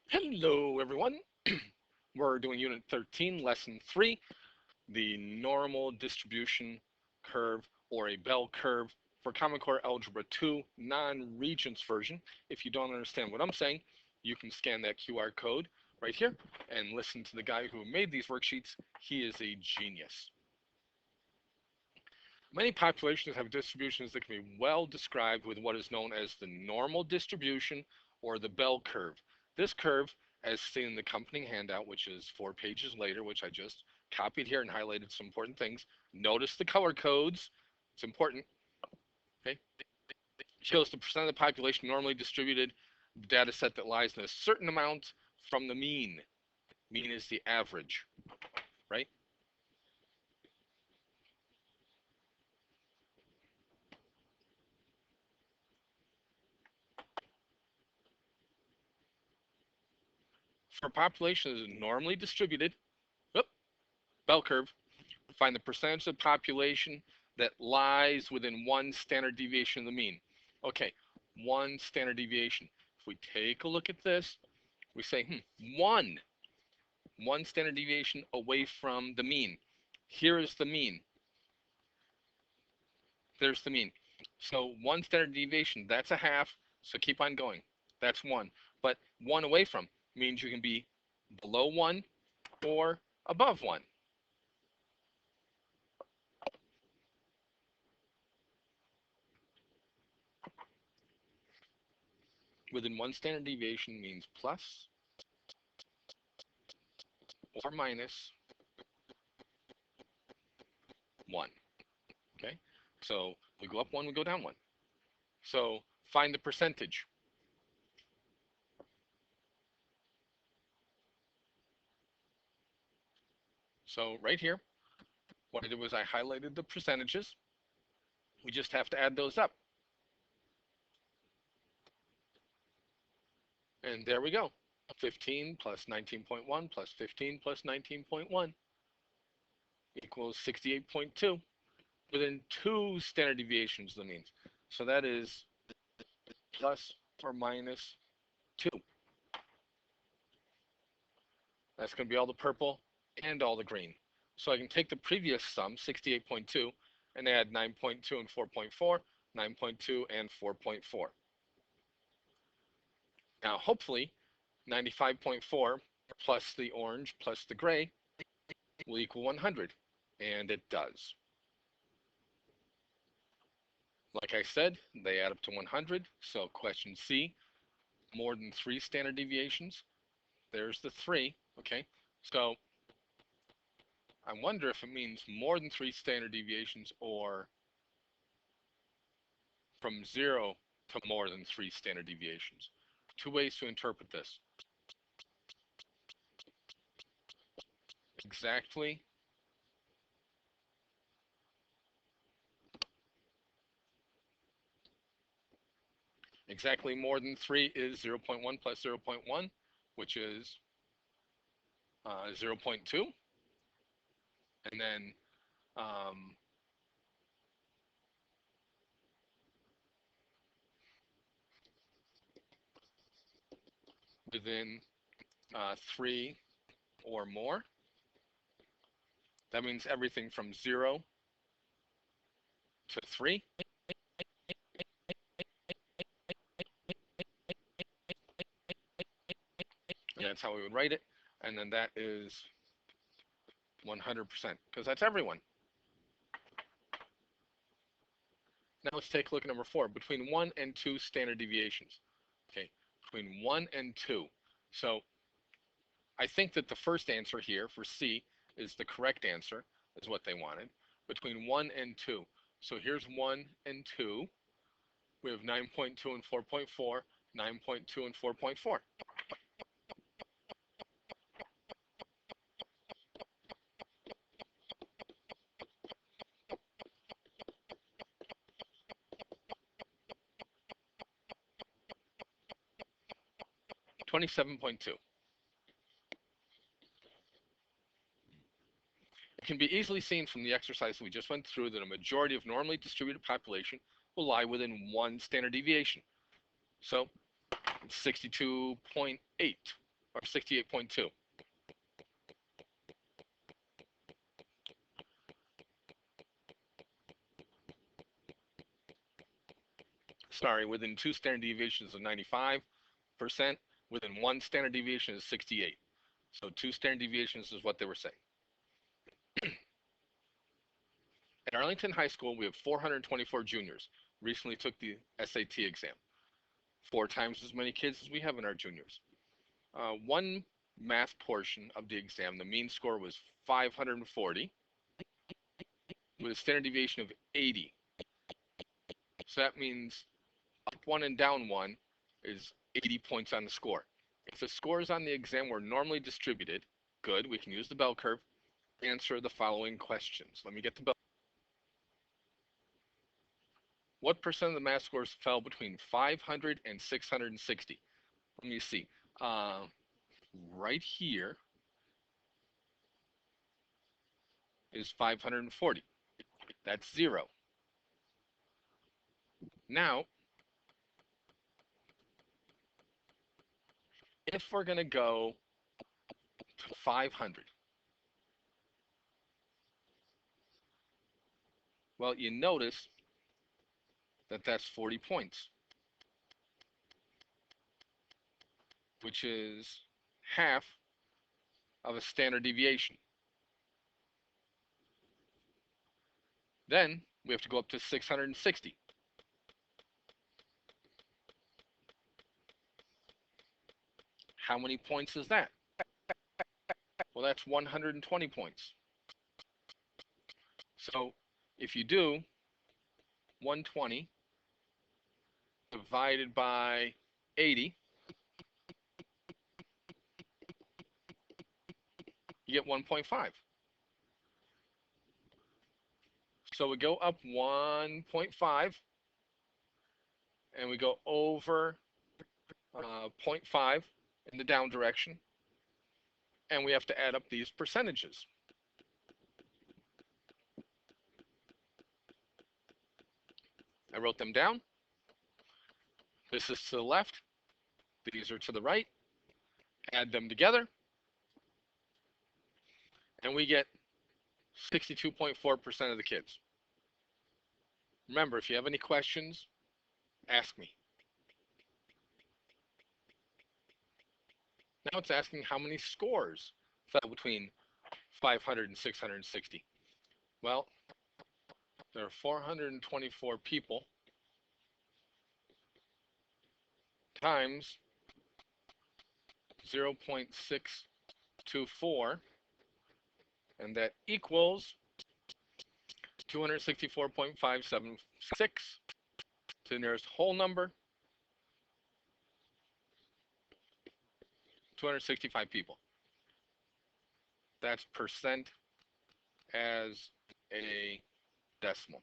Hello, everyone. We're doing Unit 13, Lesson 3, the normal distribution curve or a bell curve for Common Core Algebra 2 non-Regents version. If you don't understand what I'm saying, you can scan that QR code right here and listen to the guy who made these worksheets. He is a genius. Many populations have distributions that can be well described with what is known as the normal distribution or the bell curve. This curve, as seen in the accompanying handout, which is 4 pages later, which I just copied here and highlighted some important things. Notice the color codes. It's important. Okay, shows the percent of the population normally distributed data set that lies in a certain amount from the mean. Mean is the average, right? For a population that is normally distributed, bell curve, find the percentage of the population that lies within one standard deviation of the mean. Okay, one standard deviation. If we take a look at this, we say, one standard deviation away from the mean. Here is the mean. There's the mean. So one standard deviation, that's a half, so keep on going. That's one. But one away from means you can be below one or above one. Within one standard deviation means plus or minus 1. Okay, so we go up 1, we go down 1. So find the percentage. So right here, what I did was I highlighted the percentages. We just have to add those up. And there we go. 15 plus 19.1 plus 15 plus 19.1 equals 68.2 within 2 standard deviations of the means. So that is plus or minus 2. That's going to be all the purple and all the green. So I can take the previous sum, 68.2, and add 9.2 and 4.4, 9.2 and 4.4. Now, hopefully, 95.4 plus the orange plus the gray will equal 100, and it does. Like I said, they add up to 100, so question C, more than 3 standard deviations. There's the 3, okay? So I wonder if it means more than 3 standard deviations or from 0 to more than 3 standard deviations. 2 ways to interpret this. Exactly more than 3 is 0.1 plus 0.1, which is 0.2. And then within 3 or more, that means everything from 0 to 3. And that's how we would write it. And then that is 100%, because that's everyone. Now let's take a look at number 4, between 1 and 2 standard deviations. Okay, between 1 and 2. So I think that the first answer here for C is the correct answer, is what they wanted. Between 1 and 2. So here's 1 and 2. We have 9.2 and 4.4, 9.2 and 4.4. $27.2. It can be easily seen from the exercise we just went through that a majority of normally distributed population will lie within 1 standard deviation. So 62.8. or 68.2. Sorry, within 2 standard deviations of 95%, within 1 standard deviation is 68. So 2 standard deviations is what they were saying. At Arlington High School, we have 424 juniors. Recently took the SAT exam. 4 times as many kids as we have in our juniors. One math portion of the exam, the mean score was 540 with a standard deviation of 80. So that means up 1 and down 1 is 80 points on the score. If the scores on the exam were normally distributed, good, we can use the bell curve, answer the following questions. Let me get the bell. What percent of the math scores fell between 500 and 660? Let me see. Right here is 540. That's 0. Now, if we're going to go to 500, well, you notice that that's 40 points, which is half of a standard deviation. Then we have to go up to 660. How many points is that? Well, that's 120 points. So if you do 120 divided by 80, you get 1.5. So we go up 1.5 and we go over 0.5 in the down direction, and we have to add up these percentages. I wrote them down. This is to the left, these are to the right. Add them together, and we get 62.4% of the kids. Remember, if you have any questions, ask me. Now it's asking how many scores fell between 500 and 660. Well, there are 424 people times 0.624, and that equals 264.576 to the nearest whole number, 265 people. That's percent as a decimal.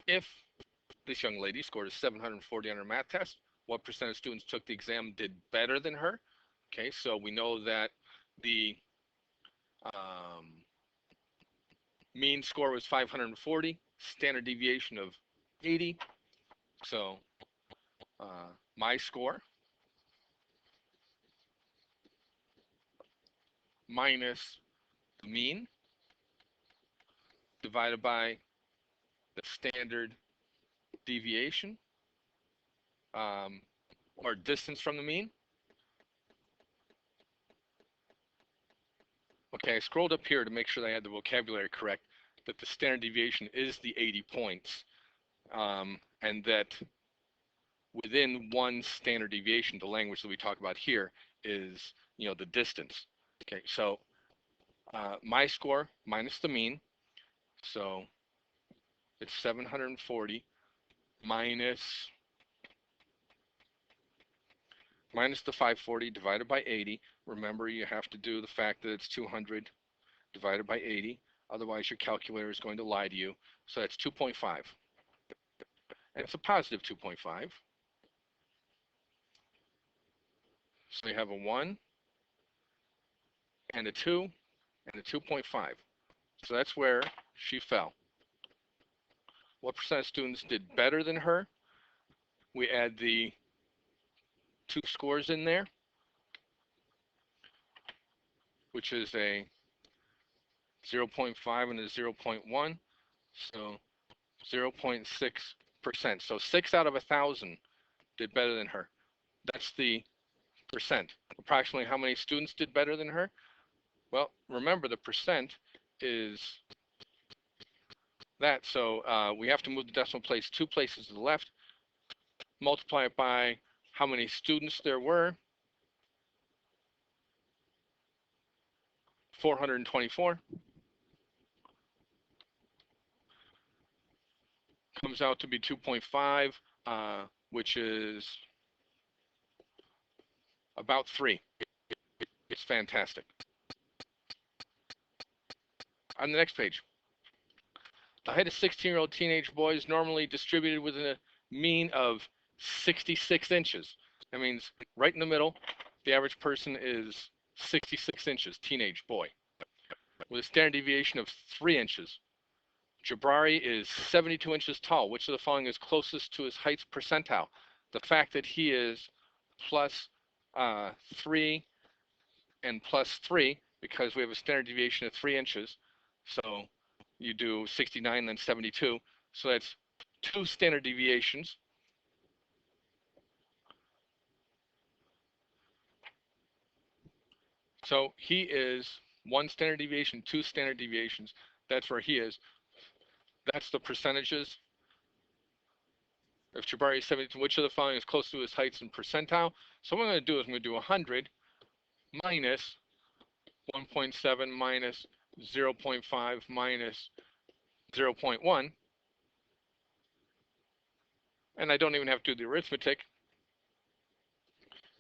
If this young lady scored a 740 on her math test, what percent of students took the exam did better than her? Okay, so we know that the mean score was 540, standard deviation of 80. So my score minus the mean divided by the standard deviation, or distance from the mean. Okay, I scrolled up here to make sure that I had the vocabulary correct, that the standard deviation is the 80 points, and that within 1 standard deviation, the language that we talk about here is, the distance. Okay, so my score minus the mean, so it's 740 minus the 540 divided by 80. Remember, you have to do the fact that it's 200 divided by 80. Otherwise, your calculator is going to lie to you. So that's 2.5. And it's a positive 2.5. So you have a 1 and a 2 and a 2.5. So that's where she fell. What percent of students did better than her? We add the two scores in there, which is a 0.5 and a 0.1, so 0.6%. So 6 out of 1,000 did better than her. That's the percent. Approximately how many students did better than her? Well, remember the percent is that, so we have to move the decimal place 2 places to the left, multiply it by how many students there were, 424, comes out to be 2.5, which is about 3. It's fantastic. On the next page, the height of 16-year-old teenage boys is normally distributed within a mean of 66 inches. That means right in the middle, the average person is 66 inches, teenage boy, with a standard deviation of 3 inches. Jabari is 72 inches tall. Which of the following is closest to his height percentile? The fact that he is plus 3 and plus 3, because we have a standard deviation of 3 inches. So you do 69, then 72. So that's 2 standard deviations. So he is 1 standard deviation, 2 standard deviations. That's where he is. That's the percentages. If Jabari is 72, which of the following is close to his heights and percentile? So what I'm going to do is I'm going to do 100 minus 1.7 minus 0.5 minus 0.1. And I don't even have to do the arithmetic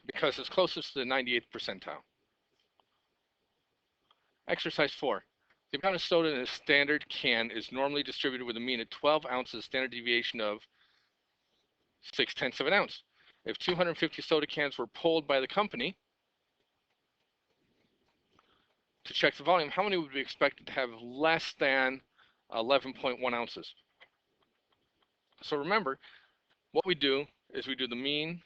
because it's closest to the 98th percentile. Exercise 4. The amount of soda in a standard can is normally distributed with a mean of 12 ounces, standard deviation of 0.6 of an ounce. If 250 soda cans were pulled by the company to check the volume, how many would be expected to have less than 11.1 ounces? So remember, what we do is we do the mean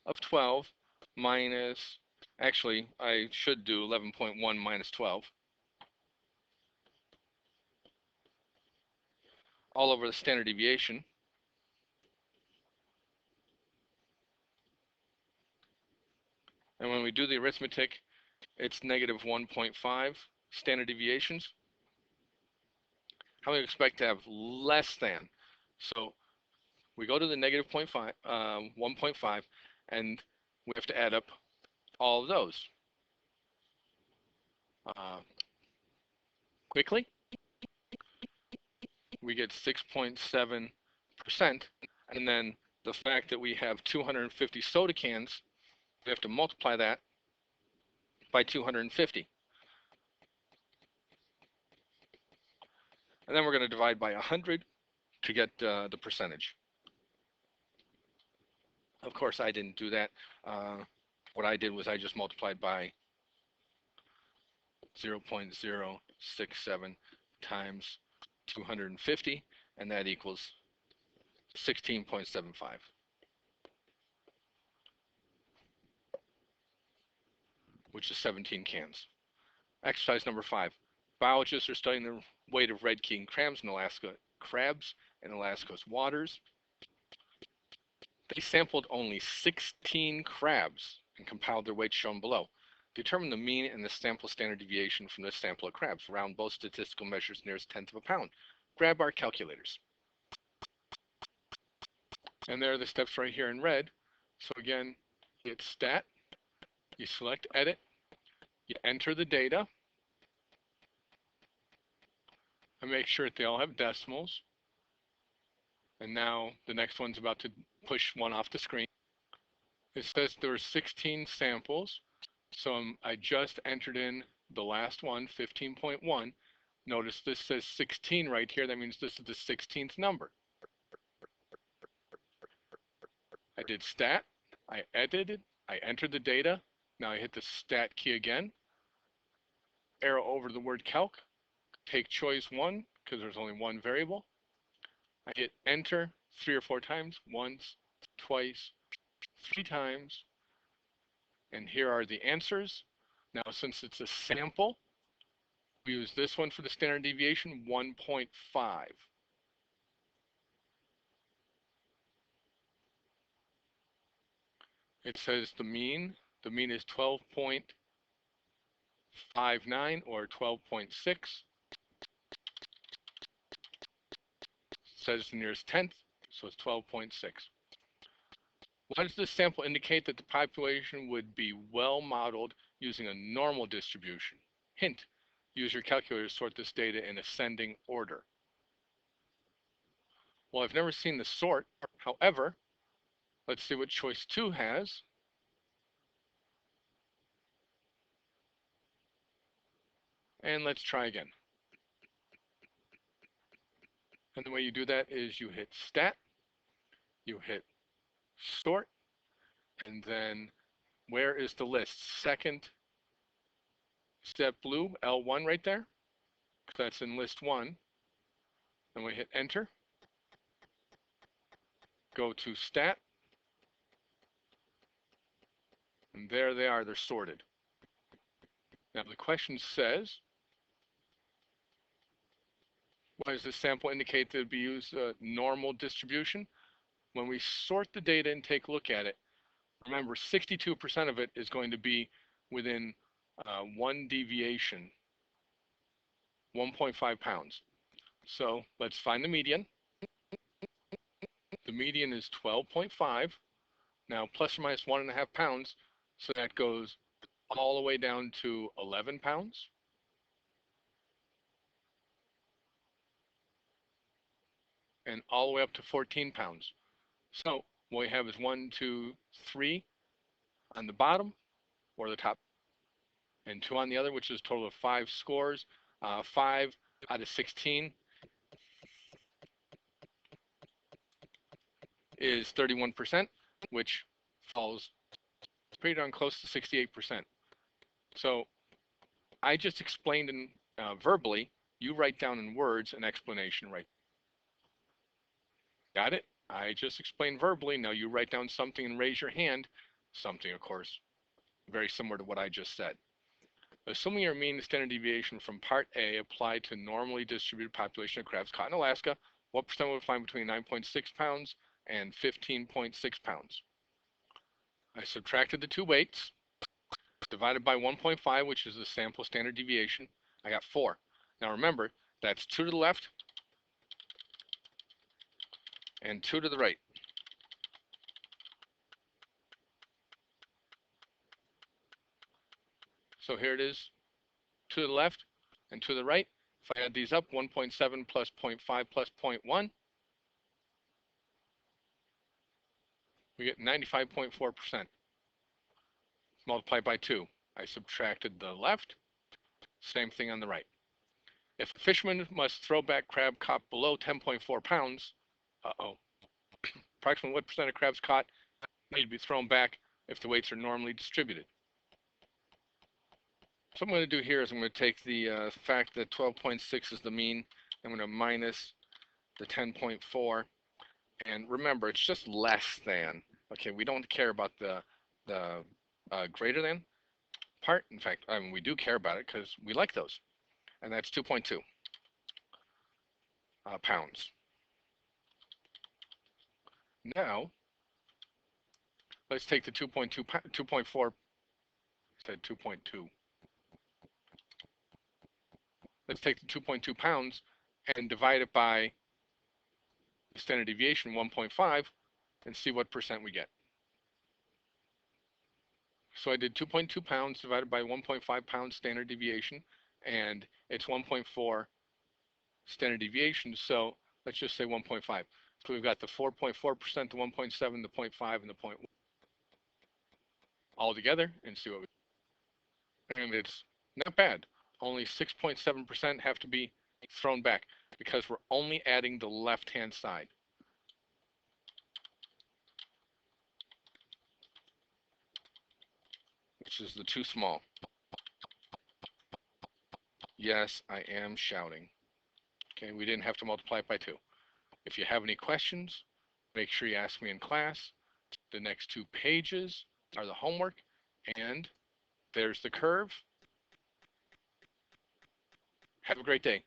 of 12 minus, actually, I should do 11.1 minus 12, all over the standard deviation. And when we do the arithmetic, it's negative 1.5 standard deviations. How many expect to have less than? So we go to the negative 1.5, and we have to add up all of those. Quickly, we get 6.7%, and then the fact that we have 250 soda cans, we have to multiply that by 250. And then we're going to divide by 100 to get the percentage. Of course, I didn't do that. What I did was I just multiplied by 0.067 times 250, and that equals 16.75, which is 17 cans. Exercise number 5. Biologists are studying the weight of red king crabs in Alaska's waters. They sampled only 16 crabs and compiled their weights shown below. Determine the mean and the sample standard deviation from this sample of crabs. Round both statistical measures nearest tenth of a pound. Grab our calculators. And there are the steps right here in red. So again, hit stat, you select edit, you enter the data, and make sure that they all have decimals. And now the next one's about to push one off the screen. It says there were 16 samples. So I just entered in the last one, 15.1. Notice this says 16 right here. That means this is the 16th number. I did stat, I edited, I entered the data. Now I hit the stat key again. Arrow over the word calc. Take choice 1, because there's only one variable. I hit enter 3 or 4 times, once, twice, 3 times, and here are the answers. Now, since it's a sample, we use this one for the standard deviation, 1.5. It says the mean is 12.59 or 12.6. Says the nearest tenth, so it's 12.6. Why does this sample indicate that the population would be well modeled using a normal distribution? Hint, use your calculator to sort this data in ascending order. Well, I've never seen the sort. However, let's see what choice 2 has. And let's try again. And the way you do that is you hit stat, you hit sort, and then where is the list? Second step blue, L1 right there. That's in list 1. And we hit enter. Go to stat. And there they are, they're sorted. Now the question says, why does this sample indicate that it would be used a normal distribution? When we sort the data and take a look at it, remember 62% of it is going to be within 1 deviation, 1.5 pounds. So let's find the median. The median is 12.5. Now plus or minus 1.5 pounds, so that goes all the way down to 11 pounds. And all the way up to 14 pounds. So what we have is 1, 2, 3 on the bottom or the top, and 2 on the other, which is a total of 5 scores. 5 out of 16 is 31%, which falls pretty darn close to 68%. So I just explained in verbally. You write down in words an explanation, right? Got it? I just explained verbally. Now you write down something and raise your hand. Something, of course, very similar to what I just said. Assuming your mean standard deviation from part A applied to normally distributed population of crabs caught in Alaska, what percent would find between 9.6 pounds and 15.6 pounds? I subtracted the 2 weights, divided by 1.5, which is the sample standard deviation. I got 4. Now remember, that's 2 to the left and 2 to the right. So here it is, to the left and to the right. If I add these up, 1.7 plus 0.5 plus 0.1, we get 95.4%. Multiplied by 2. I subtracted the left, same thing on the right. If a fisherman must throw back crab caught below 10.4 pounds, approximately what percent of crabs caught need to be thrown back if the weights are normally distributed? So what I'm going to do here is I'm going to take the fact that 12.6 is the mean. I'm going to minus the 10.4. And remember, it's just less than. Okay, we don't care about the greater than part. In fact, we do care about it because we like those. And that's 2.2 pounds. Now, let's take the 2.4, said 2.2. Let's take the 2.2 pounds and divide it by the standard deviation, 1.5, and see what percent we get. So I did 2.2 pounds divided by 1.5 pounds standard deviation, and it's 1.4 standard deviation, so let's just say 1.5. So we've got the 4.4%, the 1.7, the 0.5, and the 0.1 all together, and see what we get. And it's not bad. Only 6.7% have to be thrown back because we're only adding the left-hand side. Which is the too small. Yes, I am shouting. Okay, we didn't have to multiply it by 2. If you have any questions, make sure you ask me in class. The next 2 pages are the homework, and there's the curve. Have a great day.